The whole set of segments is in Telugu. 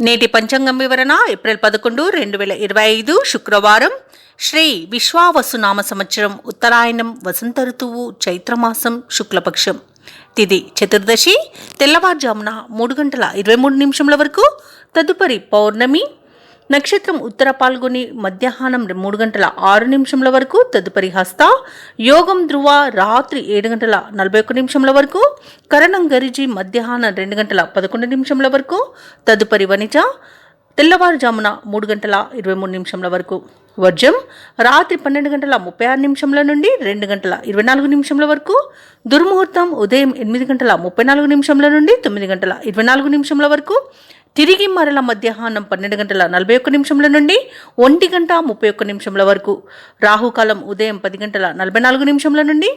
నేటి పంచాంగం వివరణ ఏప్రిల్ 11, 2025 శుక్రవారం. శ్రీ విశ్వావసునామ సంవత్సరం, ఉత్తరాయణం, వసంత ఋతువు, చైత్రమాసం, శుక్లపక్షం. తిథి చతుర్దశి, తెల్లవారుజామున 3:23 వరకు. తదుపరి పౌర్ణమి. నక్షత్రం ఉత్తర పాల్గొని మధ్యాహ్నం 3:06 వరకు. తదుపరి హస్త. యోగం ధ్రువ రాత్రి 7:41 వరకు. కరణం గరిజి మధ్యాహ్నం 2:11 వరకు. తదుపరి వనిజ తెల్లవారుజామున 3:23 వరకు. వర్జం రాత్రి 12:36 నుండి 2:24 వరకు. దుర్ముహూర్తం ఉదయం 8:34 నుండి 9:24 వరకు. తిరిగి మరల మధ్యాహ్నం 12:41 నుండి 1:31 వరకు. రాహుకాలం ఉదయం 10:44 నుండి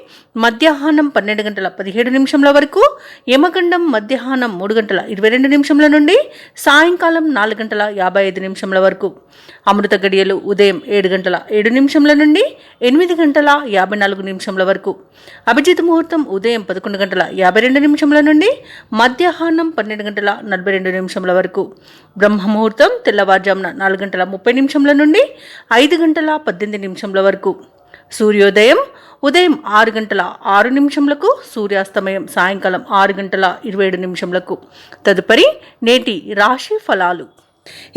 మధ్యాహ్నం 12:17 వరకు. యమగండం మధ్యాహ్నం 3:22 నుండి సాయంకాలం 4:55 వరకు. అమృత గడియలు ఉదయం 7:07 నుండి 8:54 వరకు. అభిజిత్ ముహూర్తం ఉదయం 11:52 నుండి మధ్యాహ్నం 12:42 వరకు. బ్రహ్మముహూర్తం తెల్లవారుజామున 4:30 నుండి 5:18 వరకు. సూర్యోదయం ఉదయం 6:06 సూర్యాస్తమయం సాయంకాలం 6:27. తదుపరి నేటి రాశి ఫలాలు.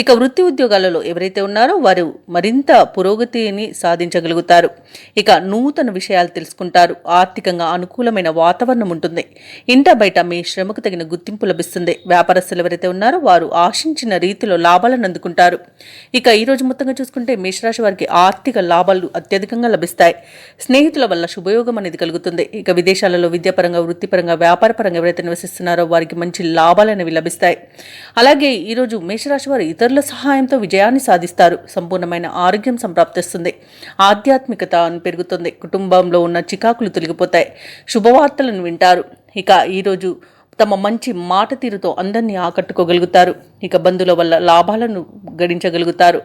ఇక వృత్తి ఉద్యోగాలలో ఎవరైతే ఉన్నారో వారు మరింత పురోగతిని సాధించగలుగుతారు. ఇక నూతన విషయాలు తెలుసుకుంటారు. ఆర్థికంగా అనుకూలమైన వాతావరణం ఉంటుంది. ఇంట బయట మీ శ్రమకు తగిన గుర్తింపు లభిస్తుంది. వ్యాపారస్తులు ఎవరైతే ఉన్నారో వారు ఆశించిన రీతిలో లాభాలను అందుకుంటారు. ఇక ఈరోజు మొత్తంగా చూసుకుంటే మేషరాశి వారికి ఆర్థిక లాభాలు అత్యధికంగా లభిస్తాయి. స్నేహితుల వల్ల శుభయోగం అనేది కలుగుతుంది. ఇక విదేశాలలో విద్యాపరంగా, వృత్తిపరంగా, వ్యాపారపరంగా ఎవరైతే నివసిస్తున్నారో వారికి మంచి లాభాలు అనేవి లభిస్తాయి. అలాగే ఈరోజు మేషరాశి వారు ఇతరుల సహాయంతో విజయాన్ని సాధిస్తారు. సంపూర్ణమైన ఆరోగ్యం సంప్రాప్తిస్తుంది. ఆధ్యాత్మికత పెరుగుతుంది. కుటుంబంలో ఉన్న చికాకులు తొలగిపోతాయి. శుభవార్తలను వింటారు. ఇక ఈరోజు తమ మంచి మాట తీరుతో అందరినీ ఆకట్టుకోగలుగుతారు. ఇక బంధువుల వల్ల లాభాలను గడించగలుగుతారు.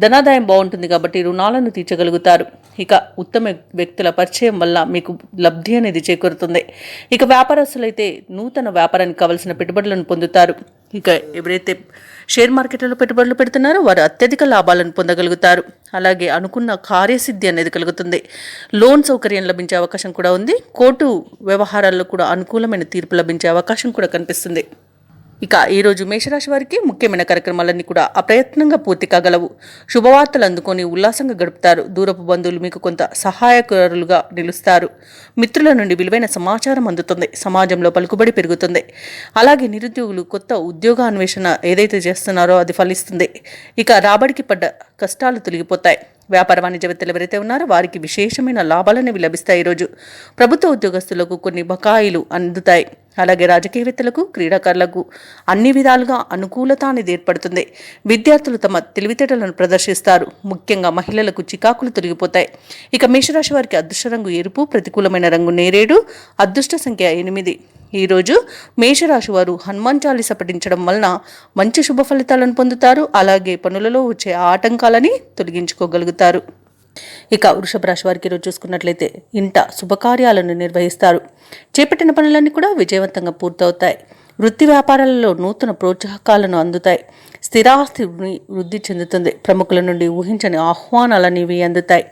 ధనాదాయం బాగుంటుంది కాబట్టి రుణాలను తీర్చగలుగుతారు. ఇక ఉత్తమ వ్యక్తుల పరిచయం వల్ల మీకు లబ్ధి అనేది చేకూరుతుంది. ఇక వ్యాపారస్తులైతే నూతన వ్యాపారానికి కావలసిన పెట్టుబడులను పొందుతారు. ఇక ఎవరైతే షేర్ మార్కెట్లలో పెట్టుబడులు పెడుతున్నారో వారు అత్యధిక లాభాలను పొందగలుగుతారు. అలాగే అనుకున్న కార్యసిద్ధి అనేది కలుగుతుంది. లోన్ సౌకర్యం లభించే అవకాశం కూడా ఉంది. కోర్టు వ్యవహారాల్లో కూడా అనుకూలమైన తీర్పు లభించే అవకాశం కూడా కనిపిస్తుంది. ఇక ఈరోజు మేషరాశి వారికి ముఖ్యమైన కార్యక్రమాలన్నీ కూడా అప్రయత్నంగా పూర్తి కాగలవు. శుభవార్తలు అందుకొని ఉల్లాసంగా గడుపుతారు. దూరపు బంధువులు మీకు కొంత సహాయకులుగా నిలుస్తారు. మిత్రుల నుండి విలువైన సమాచారం అందుతుంది. సమాజంలో పలుకుబడి పెరుగుతుంది. అలాగే నిరుద్యోగులు కొత్త ఉద్యోగ అన్వేషణ ఏదైతే చేస్తున్నారో అది ఫలిస్తుంది. ఇక రాబడికి పడ్డ కష్టాలు తొలగిపోతాయి. వ్యాపార వాణిజ్యవేత్తలు ఎవరైతే ఉన్నారో వారికి విశేషమైన లాభాలనేవి లభిస్తాయి. ఈరోజు ప్రభుత్వ ఉద్యోగస్తులకు కొన్ని బకాయిలు అందుతాయి. అలాగే రాజకీయవేత్తలకు, క్రీడాకారులకు అన్ని విధాలుగా అనుకూలత అనేది ఏర్పడుతుంది. విద్యార్థులు తమ తెలివితేటలను ప్రదర్శిస్తారు. ముఖ్యంగా మహిళలకు చికాకులు తొలగిపోతాయి. ఇక మేషరాశి వారికి అదృష్ట రంగు ఎరుపు, ప్రతికూలమైన రంగు నేరేడు, అదృష్ట సంఖ్య 8. ఈరోజు మేషరాశి వారు హనుమాన్ చాలీస పఠించడం వలన మంచి శుభ ఫలితాలను పొందుతారు. అలాగే పనులలో వచ్చే ఆటంకాలని తొలగించుకోగలుగుతారు. ఇక వృషభ రాశి వారికి ఈరోజు చూసుకున్నట్లయితే ఇంట శుభకార్యాలను నిర్వహిస్తారు. చేపట్టిన పనులన్నీ కూడా విజయవంతంగా పూర్తవుతాయి. వృత్తి వ్యాపారాలలో నూతన ప్రోత్సాహకాలను అందుతాయి. స్థిరాస్తి వృద్ధి చెందుతుంది. ప్రముఖుల నుండి ఊహించని ఆహ్వానాలనేవి అందుతాయి.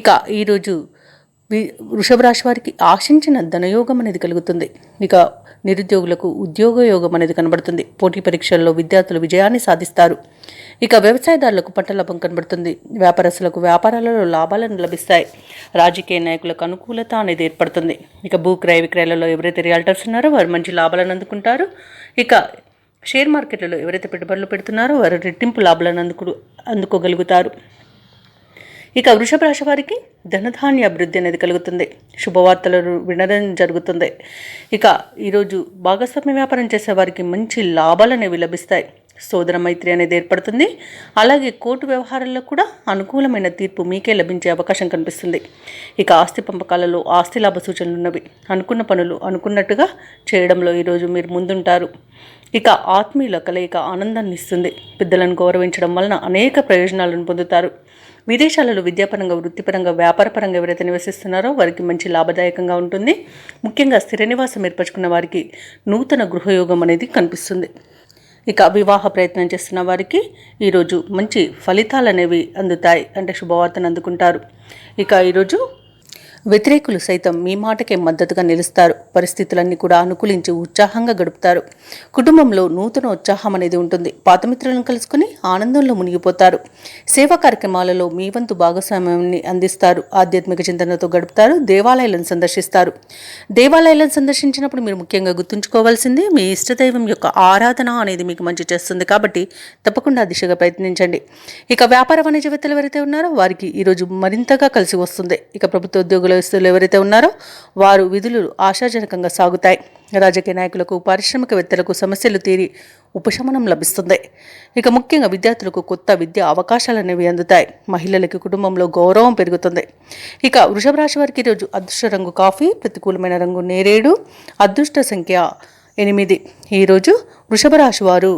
ఇక ఈరోజు వృషభ రాశి వారికి ఆశించిన ధనయోగం అనేది కలుగుతుంది. ఇక నిరుద్యోగులకు ఉద్యోగ యోగం అనేది కనబడుతుంది. పోటీ పరీక్షల్లో విద్యార్థులు విజయాన్ని సాధిస్తారు. ఇక వ్యవసాయదారులకు పంట లాభం కనబడుతుంది. వ్యాపారస్తులకు వ్యాపారాలలో లాభాలను లభిస్తాయి. రాజకీయ నాయకులకు అనుకూలత అనేది ఏర్పడుతుంది. ఇక భూ క్రయ విక్రయాలలో ఎవరైతే రియల్టర్స్ ఉన్నారో వారు మంచి లాభాలను అందుకుంటారు. ఇక షేర్ మార్కెట్లలో ఎవరైతే పెట్టుబడులు పెడుతున్నారో వారు రెట్టింపు లాభాలను అందుకోగలుగుతారు. ఇక వృషభ రాశి వారికి ధనధాన్య అభివృద్ధి అనేది కలుగుతుంది. శుభవార్తలను వినడం జరుగుతుంది. ఇక ఈరోజు భాగస్వామ్య వ్యాపారం చేసే వారికి మంచి లాభాలు అనేవి లభిస్తాయి. సోదర మైత్రి అనేది ఏర్పడుతుంది. అలాగే కోర్టు వ్యవహారాల్లో కూడా అనుకూలమైన తీర్పు మీకే లభించే అవకాశం కనిపిస్తుంది. ఇక ఆస్తి పంపకాలలో ఆస్తి లాభ సూచనలు ఉన్నవి. అనుకున్న పనులు అనుకున్నట్టుగా చేయడంలో ఈరోజు మీరు ముందుంటారు. ఇక ఆత్మీయుల కలయిక ఆనందాన్ని ఇస్తుంది. పెద్దలను గౌరవించడం వలన అనేక ప్రయోజనాలను పొందుతారు. విదేశాలలో విద్యాపరంగా, వృత్తిపరంగా, వ్యాపారపరంగా ఎవరైతే నివసిస్తున్నారో వారికి మంచి లాభదాయకంగా ఉంటుంది. ముఖ్యంగా స్థిర నివాసం ఏర్పరచుకున్న వారికి నూతన గృహయోగం అనేది కనిపిస్తుంది. ఇక వివాహ ప్రయత్నం చేస్తున్న వారికి ఈరోజు మంచి ఫలితాలు అనేవి అందుతాయి, అంటే శుభవార్తను అందుకుంటారు. ఇక ఈరోజు వ్యతిరేకులు సైతం మీ మాటకే మద్దతుగా నిలుస్తారు. పరిస్థితులన్నీ కూడా అనుకూలించి ఉత్సాహంగా గడుపుతారు. కుటుంబంలో నూతన ఉత్సాహం అనేది ఉంటుంది. పాత మిత్రులను కలుసుకుని ఆనందంలో మునిగిపోతారు. సేవా కార్యక్రమాలలో మీ వంతు భాగస్వామ్యాన్ని అందిస్తారు. ఆధ్యాత్మిక చింతనతో గడుపుతారు. దేవాలయాలను సందర్శిస్తారు. దేవాలయాలను సందర్శించినప్పుడు మీరు ముఖ్యంగా గుర్తుంచుకోవాల్సింది మీ ఇష్టదైవం యొక్క ఆరాధన అనేది మీకు మంచి చేస్తుంది. కాబట్టి తప్పకుండా దిశగా ప్రయత్నించండి. ఇక వ్యాపార వాణిజ్యవేత్తలు ఎవరైతే ఉన్నారో వారికి ఈరోజు మరింతగా కలిసి వస్తుంది. ఇక ప్రభుత్వ ఉద్యోగులు ఎవరైతే ఉన్నారో వారు విధులు ఆశాజనకంగా సాగుతాయి. రాజకీయ నాయకులకు, పారిశ్రామికవేత్తలకు సమస్యలు తీరి ఉపశమనం లభిస్తుంది. ఇక ముఖ్యంగా విద్యార్థులకు కొత్త విద్యా అవకాశాలు అనేవి అందుతాయి. మహిళలకి కుటుంబంలో గౌరవం పెరుగుతుంది. ఇక వృషభ రాశి వారికి ఈరోజు అదృష్ట రంగు కాఫీ, ప్రతికూలమైన రంగు నేరేడు, అదృష్ట సంఖ్య 8. ఈరోజు వృషభ రాశి వారు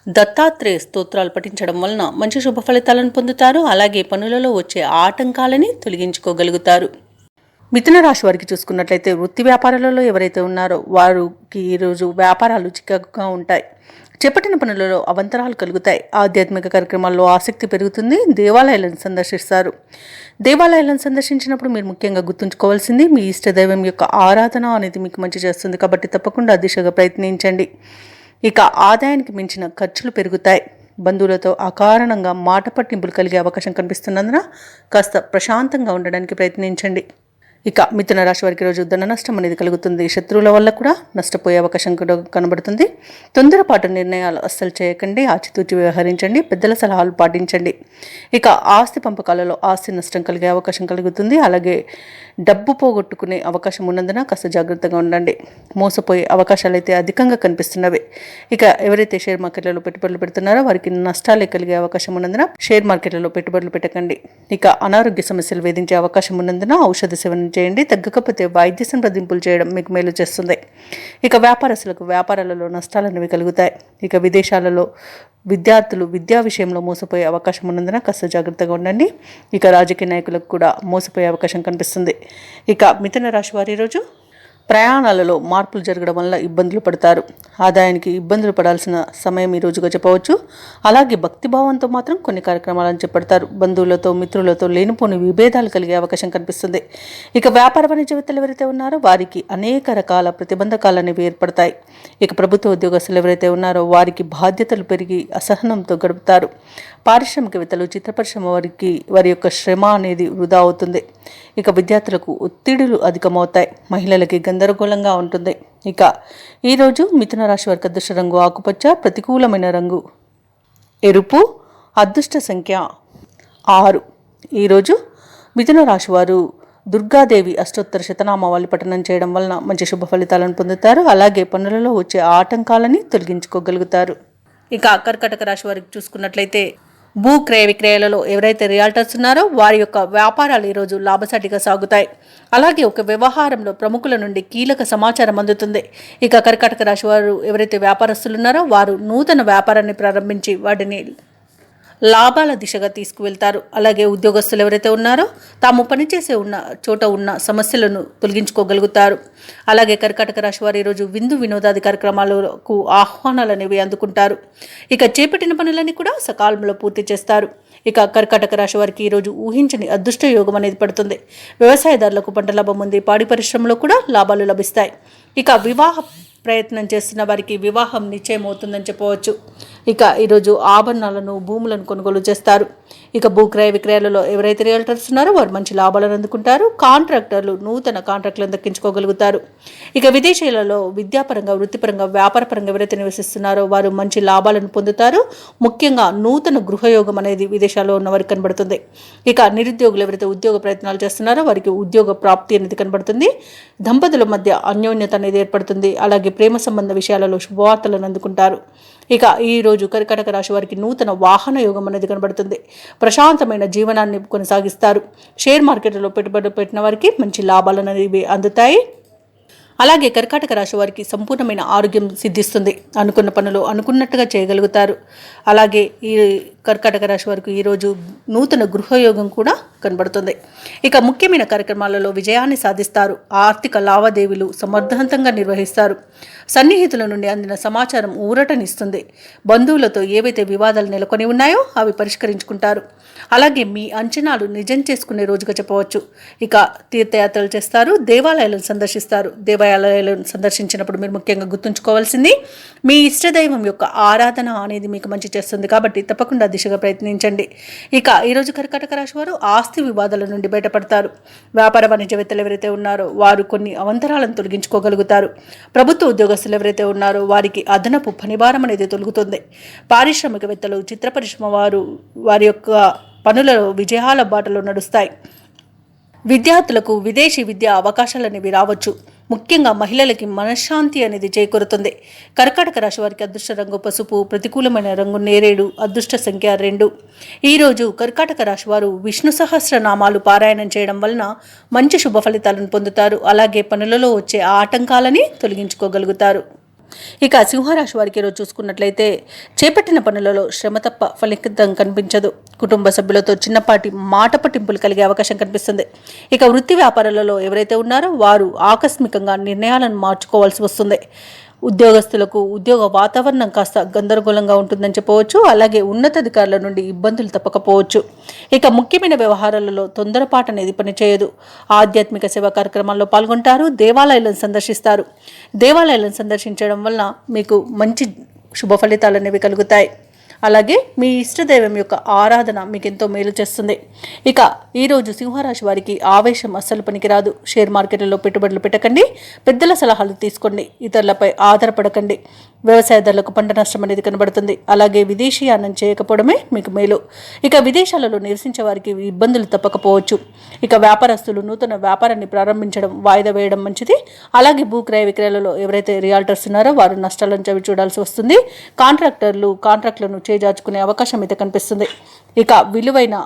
దత్తాత్రేయ స్తోత్రాలు పఠించడం వలన మంచి శుభ ఫలితాలను పొందుతారు. అలాగే పనులలో వచ్చే ఆటంకాలని తొలగించుకోగలుగుతారు. మిథున రాశి వారికి చూసుకున్నట్లయితే వృత్తి వ్యాపారాలలో ఎవరైతే ఉన్నారో వారికి ఈరోజు వ్యాపారాలు చిక్కగా ఉంటాయి. చేపట్టిన పనులలో అవంతరాలు కలుగుతాయి. ఆధ్యాత్మిక కార్యక్రమాల్లో ఆసక్తి పెరుగుతుంది. దేవాలయాలను సందర్శిస్తారు. దేవాలయాలను సందర్శించినప్పుడు మీరు ముఖ్యంగా గుర్తుంచుకోవాల్సింది మీ ఇష్టదైవం యొక్క ఆరాధన అనేది మీకు మంచి చేస్తుంది. కాబట్టి తప్పకుండా దిశగా ప్రయత్నించండి. ఇక ఆదాయానికి మించిన ఖర్చులు పెరుగుతాయి. బంధువులతో అకారణంగా మాట పట్టింపులు కలిగే అవకాశం కనిపిస్తున్నందున కాస్త ప్రశాంతంగా ఉండడానికి ప్రయత్నించండి. ఇక మిథున రాశి వారికి రోజు ధన నష్టం అనేది కలుగుతుంది. శత్రువుల వల్ల కూడా నష్టపోయే అవకాశం కూడా కనబడుతుంది. తొందరపాటు నిర్ణయాలు అస్సలు చేయకండి. ఆచితూచి వ్యవహరించండి. పెద్దల సలహాలు పాటించండి. ఇక ఆస్తి పంపకాలలో ఆస్తి నష్టం కలిగే అవకాశం కలుగుతుంది. అలాగే డబ్బు పోగొట్టుకునే అవకాశం ఉన్నందున కాస్త జాగ్రత్తగా ఉండండి. మోసపోయే అవకాశాలు అయితే అధికంగా కనిపిస్తున్నవి. ఇక ఎవరైతే షేర్ మార్కెట్లలో పెట్టుబడులు పెడుతున్నారో వారికి నష్టాలే కలిగే అవకాశం ఉన్నందున షేర్ మార్కెట్లలో పెట్టుబడులు పెట్టకండి. ఇక అనారోగ్య సమస్యలు వేధించే అవకాశం ఉన్నందున ఔషధ సేవన చేయండి. తగ్గకపోతే వైద్య సంప్రదింపులు చేయడం మీకు మేలు చేస్తుంది. ఇక వ్యాపారస్తులకు వ్యాపారాలలో నష్టాలు అనేవి కలుగుతాయి. ఇక విదేశాలలో విద్యార్థులు విద్యా విషయంలో మోసపోయే అవకాశం ఉన్నందున కాస్త జాగ్రత్తగా ఉండండి. ఇక రాజకీయ నాయకులకు కూడా మోసపోయే అవకాశం కనిపిస్తుంది. ఇక మిథున రాశి వారి రోజు ప్రయాణాలలో మార్పులు జరగడం వల్ల ఇబ్బందులు పడతారు. ఆదాయానికి ఇబ్బందులు పడాల్సిన సమయం ఈ రోజుగా చెప్పవచ్చు. అలాగే భక్తిభావంతో మాత్రం కొన్ని కార్యక్రమాలను చేపడతారు. బంధువులతో, మిత్రులతో లేనిపోని విభేదాలు కలిగే అవకాశం కనిపిస్తుంది. ఇక వ్యాపార వాణిజ్యవేత్తలు ఎవరైతే ఉన్నారో వారికి అనేక రకాల ప్రతిబంధకాలు అనేవి ఏర్పడతాయి. ఇక ప్రభుత్వ ఉద్యోగస్తులు ఎవరైతే ఉన్నారో వారికి బాధ్యతలు పెరిగి అసహనంతో గడుపుతారు. పారిశ్రామికవేత్తలు, చిత్ర పరిశ్రమ వారికి వారి యొక్క శ్రమ అనేది వృధా అవుతుంది. ఇక విద్యార్థులకు ఒత్తిడులు అధికమవుతాయి. మహిళలకి గందరగోళంగా ఉంటుంది. ఇక ఈరోజు మిథున రాశి వారికి అదృష్ట రంగు ఆకుపచ్చ, ప్రతికూలమైన రంగు ఎరుపు, అదృష్ట సంఖ్య 6. ఈరోజు మిథున రాశి వారు దుర్గాదేవి అష్టోత్తర శతనామావళి పఠనం చేయడం వలన మంచి శుభ ఫలితాలను పొందుతారు. అలాగే పనులలో వచ్చే ఆటంకాలని తొలగించుకోగలుగుతారు. ఇక కర్కాటక రాశి వారికి చూసుకున్నట్లయితే భూ క్రయ విక్రయాలలో ఎవరైతే రియాల్టర్స్ ఉన్నారో వారి యొక్క వ్యాపారాలు ఈరోజు లాభసాటిగా సాగుతాయి. అలాగే ఒక వ్యవహారంలో ప్రముఖుల నుండి కీలక సమాచారం అందుతుంది. ఇక కర్కాటక రాశి వారు ఎవరైతే వ్యాపారస్తులు ఉన్నారో వారు నూతన వ్యాపారాన్ని ప్రారంభించి వాటిని లాభాల దిశగా తీసుకువెళ్తారు. అలాగే ఉద్యోగస్తులు ఎవరైతే ఉన్నారో తాము పనిచేసే చోట ఉన్న సమస్యలను తొలగించుకోగలుగుతారు. అలాగే కర్కాటక రాశి వారు ఈరోజు విందు వినోదాది కార్యక్రమాలకు ఆహ్వానాలు అనేవి అందుకుంటారు. ఇక చేపట్టిన పనులన్నీ కూడా సకాలంలో పూర్తి చేస్తారు. ఇక కర్కాటక రాశి వారికి ఈరోజు ఊహించని అదృష్ట యోగం అనేది పడుతుంది. వ్యవసాయదారులకు పంట లాభం ఉంది. పాడి పరిశ్రమలో కూడా లాభాలు లభిస్తాయి. ఇక వివాహ ప్రయత్నం చేస్తున్న వారికి వివాహం నిశ్చయం అవుతుందని చెప్పవచ్చు. ఇక ఈరోజు ఆభరణాలను, భూములను కొనుగోలు చేస్తారు. ఇక భూక్రయ విక్రయాలలో ఎవరైతే రియల్టర్స్ ఉన్నారో వారు మంచి లాభాలను అందుకుంటారు. కాంట్రాక్టర్లు నూతన కాంట్రాక్టులను దక్కించుకోగలుగుతారు. ఇక విదేశీయులలో విద్యాపరంగా, వృత్తిపరంగా, వ్యాపారపరంగా ఎవరైతే నివసిస్తున్నారో వారు మంచి లాభాలను పొందుతారు. ముఖ్యంగా నూతన గృహయోగం అనేది విదేశాల్లో ఉన్న వారికి కనబడుతుంది. ఇక నిరుద్యోగులు ఎవరైతే ఉద్యోగ ప్రయత్నాలు చేస్తున్నారో వారికి ఉద్యోగ ప్రాప్తి అనేది కనబడుతుంది. దంపతుల మధ్య అన్యోన్యత అనేది ఏర్పడుతుంది. అలాగే ప్రేమ సంబంధ విషయాలలో శుభవార్తలను అందుకుంటారు. ఇక ఈరోజు కర్కాటక రాశి వారికి నూతన వాహన యోగం అనేది కనబడుతుంది. ప్రశాంతమైన జీవనాన్ని కొనసాగిస్తారు. షేర్ మార్కెట్లో పెట్టుబడులు పెట్టిన వారికి మంచి లాభాలు అనేవి అందుతాయి. అలాగే కర్కాటక రాశి వారికి సంపూర్ణమైన ఆరోగ్యం సిద్ధిస్తుంది. అనుకున్న పనులు అనుకున్నట్టుగా చేయగలుగుతారు. అలాగే ఈ కర్కాటక రాశి వారికి ఈరోజు నూతన గృహయోగం కూడా కనబడుతుంది. ఇక ముఖ్యమైన కార్యక్రమాలలో విజయాన్ని సాధిస్తారు. ఆర్థిక లావాదేవీలు సమర్థవంతంగా నిర్వహిస్తారు. సన్నిహితుల నుండి అందిన సమాచారం ఊరటనిస్తుంది. బంధువులతో ఏవైతే వివాదాలు నెలకొని ఉన్నాయో అవి పరిష్కరించుకుంటారు. అలాగే మీ అంచనాలు నిజం చేసుకునే రోజుగా చెప్పవచ్చు. ఇక తీర్థయాత్రలు చేస్తారు, దేవాలయాలను సందర్శిస్తారు. దేవాలయాలను సందర్శించినప్పుడు మీరు ముఖ్యంగా గుర్తుంచుకోవాల్సింది మీ ఇష్టదైవం యొక్క ఆరాధన అనేది మీకు మంచి చేస్తుంది కాబట్టి తప్పకుండా దిశగా ప్రయత్నించండి. ఇక ఈరోజు కర్కాటక రాశి వారు ఆస్తి వివాదాల నుండి బయటపడతారు. వ్యాపార వాణిజ్యవేత్తలు ఎవరైతే ఉన్నారో వారు కొన్ని అవంతరాలను తొలగించుకోగలుగుతారు. ప్రభుత్వ ఉద్యోగస్తులు ఎవరైతే ఉన్నారో వారికి అదనపు పనిభారం అనేది తొలగుతుంది. పారిశ్రామికవేత్తలు, చిత్ర పరిశ్రమ వారి యొక్క పనులలో విజయాల బాటలో నడుస్తాయి. విద్యార్థులకు విదేశీ విద్యా అవకాశాలు అనేవి రావచ్చు. ముఖ్యంగా మహిళలకి మనశ్శాంతి అనేది చేకూరుతుంది. కర్కాటక రాశి వారికి అదృష్ట రంగు పసుపు, ప్రతికూలమైన రంగు నేరేడు, అదృష్ట సంఖ్య 2. ఈరోజు కర్కాటక రాశి వారు విష్ణు సహస్రనామాలు పారాయణం చేయడం వలన మంచి శుభ ఫలితాలను పొందుతారు. అలాగే పనులలో వచ్చే ఆటంకాలని తొలగించుకోగలుగుతారు. ఇక సింహరాశి వారికి ఈరోజు చూసుకున్నట్లయితే చేపట్టిన పనులలో శ్రమ తప్ప ఫలితం కనిపించదు. కుటుంబ సభ్యులతో చిన్నపాటి మాట పట్టింపులు కలిగే అవకాశం కనిపిస్తుంది. ఇక వృత్తి వ్యాపారాలలో ఎవరైతే ఉన్నారో వారు ఆకస్మికంగా నిర్ణయాలను మార్చుకోవాల్సి వస్తుంది. ఉద్యోగస్తులకు ఉద్యోగ వాతావరణం కాస్త గందరగోళంగా ఉంటుందని చెప్పవచ్చు. అలాగే ఉన్నతాధికారుల నుండి ఇబ్బందులు తప్పకపోవచ్చు. ఇక ముఖ్యమైన వ్యవహారాలలో తొందరపాటు అనేది పనిచేయదు. ఆధ్యాత్మిక సేవా కార్యక్రమాల్లో పాల్గొంటారు. దేవాలయాలను సందర్శిస్తారు. దేవాలయాలను సందర్శించడం వలన మీకు మంచి శుభ ఫలితాలు అనేవి కలుగుతాయి. అలాగే మీ ఇష్టదైవం యొక్క ఆరాధన మీకు ఎంతో మేలు చేస్తుంది. ఇక ఈరోజు సింహరాశి వారికి ఆవేశం అస్సలు పనికిరాదు. షేర్ మార్కెట్లలో పెట్టుబడులు పెట్టకండి. పెద్దల సలహాలు తీసుకోండి. ఇతరులపై ఆధారపడకండి. వ్యవసాయదారులకు పంట నష్టం అనేది కనబడుతుంది. అలాగే విదేశీయానం చేయకపోవడమే మీకు మేలు. ఇక విదేశాలలో నివసించే వారికి ఇబ్బందులు తప్పకపోవచ్చు. ఇక వ్యాపారస్తులు నూతన వ్యాపారాన్ని ప్రారంభించడం వాయిదా వేయడం మంచిది. అలాగే భూక్రయ విక్రయాలలో ఎవరైతే రియాల్టర్స్ ఉన్నారో వారు నష్టాలను చవి చూడాల్సి వస్తుంది. కాంట్రాక్టులను చేజార్చుకునే అవకాశం అయితే కనిపిస్తుంది. ఇక విలువైన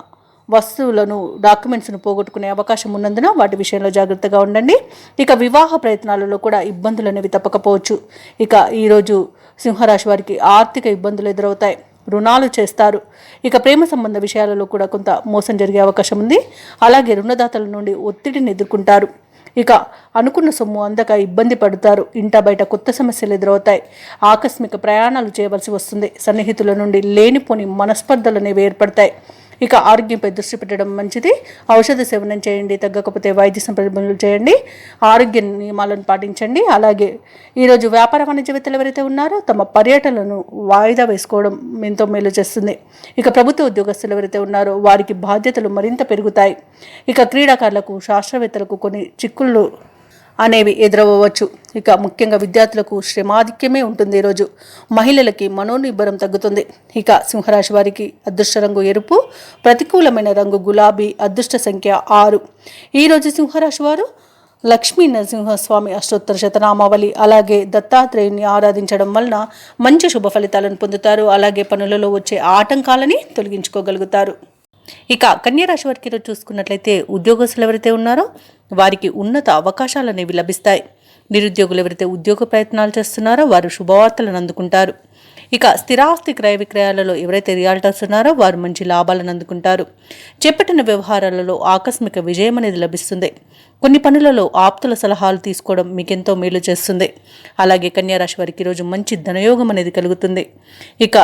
వస్తువులను, డాక్యుమెంట్స్ను పోగొట్టుకునే అవకాశం ఉన్నందున వాటి విషయంలో జాగ్రత్తగా ఉండండి. ఇక వివాహ ప్రయత్నాలలో కూడా ఇబ్బందులు అనేవి తప్పకపోవచ్చు. ఇక ఈరోజు సింహరాశి వారికి ఆర్థిక ఇబ్బందులు ఎదురవుతాయి. రుణాలు చేస్తారు. ఇక ప్రేమ సంబంధ విషయాలలో కూడా కొంత మోసం జరిగే అవకాశం ఉంది. అలాగే రుణదాతల నుండి ఒత్తిడిని ఎదుర్కొంటారు. ఇక అనుకున్న సొమ్ము అందక ఇబ్బంది పడతారు. ఇంట బయట కొత్త సమస్యలు ఎదురవుతాయి. ఆకస్మిక ప్రయాణాలు చేయవలసి వస్తుంది. సన్నిహితుల నుండి లేనిపోని మనస్పర్ధలు అనేవి ఏర్పడతాయి. ఇక ఆరోగ్యంపై దృష్టి పెట్టడం మంచిది. ఔషధ సేవనం చేయండి. తగ్గకపోతే వైద్య సంప్రదింపులు చేయండి. ఆరోగ్య నియమాలను పాటించండి. అలాగే ఈరోజు వ్యాపార వాణిజ్యవేత్తలు ఎవరైతే ఉన్నారో తమ పర్యటనలను వాయిదా వేసుకోవడం ఎంతో మేలు చేస్తుంది. ఇక ప్రభుత్వ ఉద్యోగస్తులు ఎవరైతే ఉన్నారో వారికి బాధ్యతలు మరింత పెరుగుతాయి. ఇక క్రీడాకారులకు, శాస్త్రవేత్తలకు కొన్ని చిక్కుళ్ళు అనేవి ఎదురవ్వచ్చు. ఇక ముఖ్యంగా విద్యార్థులకు శ్రమాధిక్యమే ఉంటుంది. ఈరోజు మహిళలకి మనోనిబ్బరం తగ్గుతుంది. ఇక సింహరాశి వారికి అదృష్ట రంగు ఎరుపు, ప్రతికూలమైన రంగు గులాబీ, అదృష్ట సంఖ్య 6. ఈరోజు సింహరాశి వారు లక్ష్మీ నరసింహస్వామి అష్టోత్తర శతనామావళి అలాగే దత్తాత్రేయుని ఆరాధించడం వలన మంచి శుభ ఫలితాలను పొందుతారు. అలాగే పనులలో వచ్చే ఆటంకాలని తొలగించుకోగలుగుతారు. ఇక కన్యరాశి వారికి ఈరోజు చూసుకున్నట్లయితే ఉద్యోగస్తులు ఎవరైతే ఉన్నారో వారికి ఉన్నత అవకాశాలు అనేవి లభిస్తాయి. నిరుద్యోగులు ఎవరైతే ఉద్యోగ ప్రయత్నాలు చేస్తున్నారో వారు శుభవార్తలను అందుకుంటారు. ఇక స్థిరాస్తి క్రయ విక్రయాలలో ఎవరైతే రియాల్టర్స్ ఉన్నారో వారు మంచి లాభాలను అందుకుంటారు. చేపట్టిన వ్యవహారాలలో ఆకస్మిక విజయం అనేది లభిస్తుంది. కొన్ని పనులలో ఆప్తుల సలహాలు తీసుకోవడం మీకెంతో మేలు చేస్తుంది. అలాగే కన్యారాశి వారికి ఈరోజు మంచి ధనయోగం అనేది కలుగుతుంది. ఇక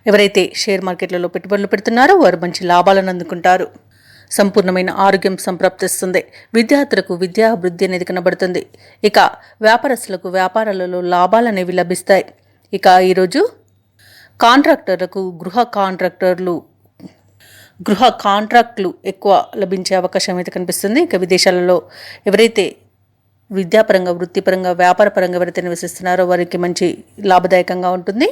ఎవరైతే షేర్ మార్కెట్లలో పెట్టుబడులు పెడుతున్నారో వారు మంచి లాభాలను అందుకుంటారు. సంపూర్ణమైన ఆరోగ్యం సంప్రాప్తిస్తుంది. విద్యార్థులకు విద్యా అభివృద్ధి అనేది కనబడుతుంది. ఇక వ్యాపారస్తులకు వ్యాపారాలలో లాభాలు అనేవి లభిస్తాయి. ఇక ఈరోజు కాంట్రాక్టర్లకు గృహ కాంట్రాక్టులు ఎక్కువ లభించే అవకాశం అయితే కనిపిస్తుంది. ఇక విదేశాలలో ఎవరైతే విద్యాపరంగా, వృత్తిపరంగా, వ్యాపారపరంగా ఎవరైతే నివసిస్తున్నారో వారికి మంచి లాభదాయకంగా ఉంటుంది.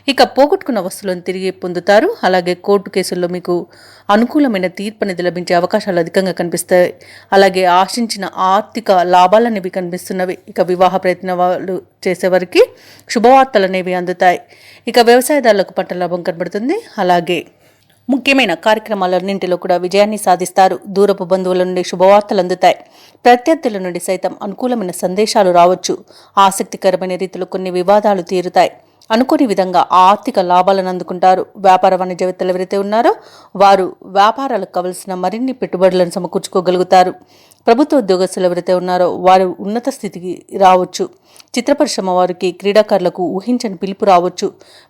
ఇక పోగొట్టుకున్న వస్తువులను తిరిగి పొందుతారు. అలాగే కోర్టు కేసుల్లో మీకు అనుకూలమైన తీర్పు అనేది లభించే అవకాశాలు అధికంగా కనిపిస్తాయి. అలాగే ఆశించిన ఆర్థిక లాభాలు అనేవి కనిపిస్తున్నవి. ఇక వివాహ ప్రయత్నాలు చేసేవారికి శుభవార్తలు అనేవి అందుతాయి. ఇక వ్యవసాయదారులకు పంట లాభం కనబడుతుంది. అలాగే ముఖ్యమైన కార్యక్రమాలన్నింటిలో కూడా విజయాన్ని సాధిస్తారు. దూరపు బంధువుల నుండి శుభవార్తలు అందుతాయి. ప్రత్యర్థుల నుండి సైతం అనుకూలమైన సందేశాలు రావచ్చు. ఆసక్తికరమైన రీతిలో కొన్ని వివాదాలు తీరుతాయి. అనుకోని విధంగా ఆర్థిక లాభాలను అందుకుంటారు. వ్యాపార వాణిజ్యవేత్తలు ఎవరైతే ఉన్నారో వారు వ్యాపారాలకు కావలసిన మరిన్ని పెట్టుబడులను సమకూర్చుకోగలుగుతారు. ప్రభుత్వ ఉద్యోగస్తులు ఎవరైతే ఉన్నారో వారు ఉన్నత స్థితికి రావచ్చు. చిత్ర పరిశ్రమ వారికి, క్రీడాకారులకు ఊహించని పిలుపు రావచ్చు.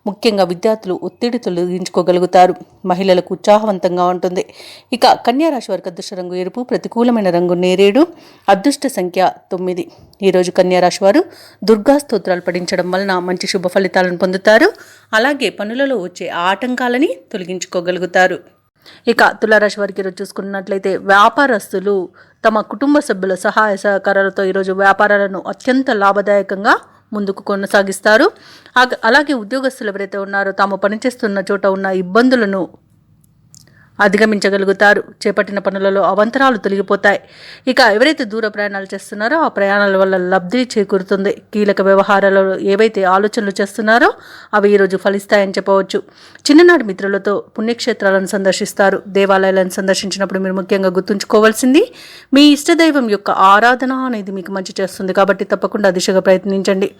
ముఖ్యంగా విద్యార్థులు ఒత్తిడి తొలగించుకోగలుగుతారు. మహిళలకు ఉత్సాహవంతంగా ఉంటుంది. ఇక కన్యా రాశి వారికి అదృష్ట రంగు ఎరుపు, ప్రతికూలమైన రంగు నేరేడు, అదృష్ట సంఖ్య 9. ఈరోజు కన్యా రాశి వారు దుర్గా స్తోత్రాలు పఠించడం వలన మంచి శుభ ఫలితాలను పొందుతారు. అలాగే పనులలో వచ్చే ఆటంకాలని తొలగించుకోగలుగుతారు. ఇక తులారాశి వారికి ఈరోజు చూసుకున్నట్లయితే వ్యాపారస్తులు తమ కుటుంబ సభ్యుల సహాయ సహకారాలతో ఈరోజు వ్యాపారాలను అత్యంత లాభదాయకంగా ముందుకు కొనసాగిస్తారు. అలాగే ఉద్యోగస్తులు ఎవరైతే ఉన్నారో తాము పనిచేస్తున్న చోట ఉన్న ఇబ్బందులను అధిగమించగలుగుతారు. చేపట్టిన పనులలో అవంతరాలు తొలగిపోతాయి. ఇక ఎవరైతే దూర ప్రయాణాలు చేస్తున్నారో ఆ ప్రయాణాల వల్ల లబ్ధి చేకూరుతుంది. కీలక వ్యవహారాలలో ఏవైతే ఆలోచనలు చేస్తున్నారో అవి ఈరోజు ఫలిస్తాయని చెప్పవచ్చు. చిన్ననాటి మిత్రులతో పుణ్యక్షేత్రాలను సందర్శిస్తారు. దేవాలయాలను సందర్శించినప్పుడు మీరు ముఖ్యంగా గుర్తుంచుకోవాల్సింది మీ ఇష్టదైవం యొక్క ఆరాధన అనేది మీకు మంచి చేస్తుంది. కాబట్టి తప్పకుండా దిశగా ప్రయత్నించండి.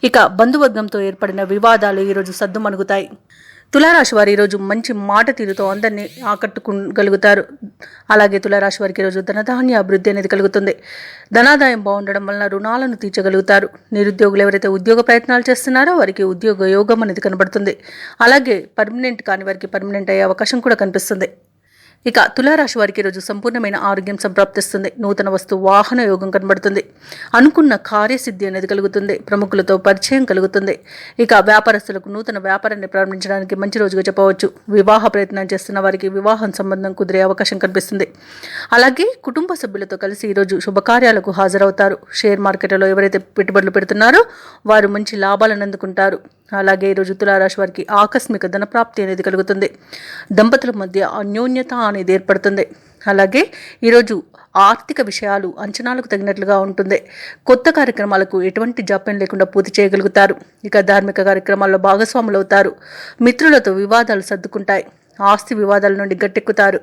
ఇక బంధువర్గంతో ఏర్పడిన వివాదాలు ఈరోజు సద్దుమణుగుతాయి. తులారాశి వారు ఈరోజు మంచి మాట తీరుతో అందరినీ ఆకట్టుకోగలుగుతారు. అలాగే తులారాశి వారికి ఈరోజు ధనధాన్య అభివృద్ధి అనేది కలుగుతుంది. ధనాదాయం బాగుండడం వలన రుణాలను తీర్చగలుగుతారు. నిరుద్యోగులు ఎవరైతే ఉద్యోగ ప్రయత్నాలు చేస్తున్నారో వారికి ఉద్యోగ యోగం అనేది కనబడుతుంది. అలాగే పర్మనెంట్ కాని వారికి పర్మనెంట్ అయ్యే అవకాశం కూడా కనిపిస్తుంది. ఇక తులారాశి వారికి ఈరోజు సంపూర్ణమైన ఆరోగ్యం సంప్రాప్తిస్తుంది. నూతన వస్తు వాహన యోగం కనబడుతుంది. అనుకున్న కార్యసిద్ధి అనేది కలుగుతుంది. ప్రముఖులతో పరిచయం కలుగుతుంది. ఇక వ్యాపారస్తులకు నూతన వ్యాపారాన్ని ప్రారంభించడానికి మంచి రోజుగా చెప్పవచ్చు. వివాహ ప్రయత్నం చేస్తున్న వారికి వివాహం సంబంధం కుదిరే అవకాశం కనిపిస్తుంది. అలాగే కుటుంబ సభ్యులతో కలిసి ఈరోజు శుభకార్యాలకు హాజరవుతారు. షేర్ మార్కెట్లో ఎవరైతే పెట్టుబడులు పెడుతున్నారో వారు మంచి లాభాలను అందుకుంటారు. అలాగే ఈరోజు తులారాశి వారికి ఆకస్మిక ధనప్రాప్తి అనేది కలుగుతుంది. దంపతుల మధ్య అన్యోన్యత అనేది ఏర్పడుతుంది. అలాగే ఈరోజు ఆర్థిక విషయాలు అంచనాలకు తగినట్లుగా ఉంటుంది. కొత్త కార్యక్రమాలకు ఎటువంటి జాప్యం లేకుండా పూర్తి చేయగలుగుతారు. ఇక ధార్మిక కార్యక్రమాల్లో భాగస్వాములు అవుతారు. మిత్రులతో వివాదాలు సర్దుకుంటాయి. ఆస్తి వివాదాల నుండి గట్టెక్కుతారు.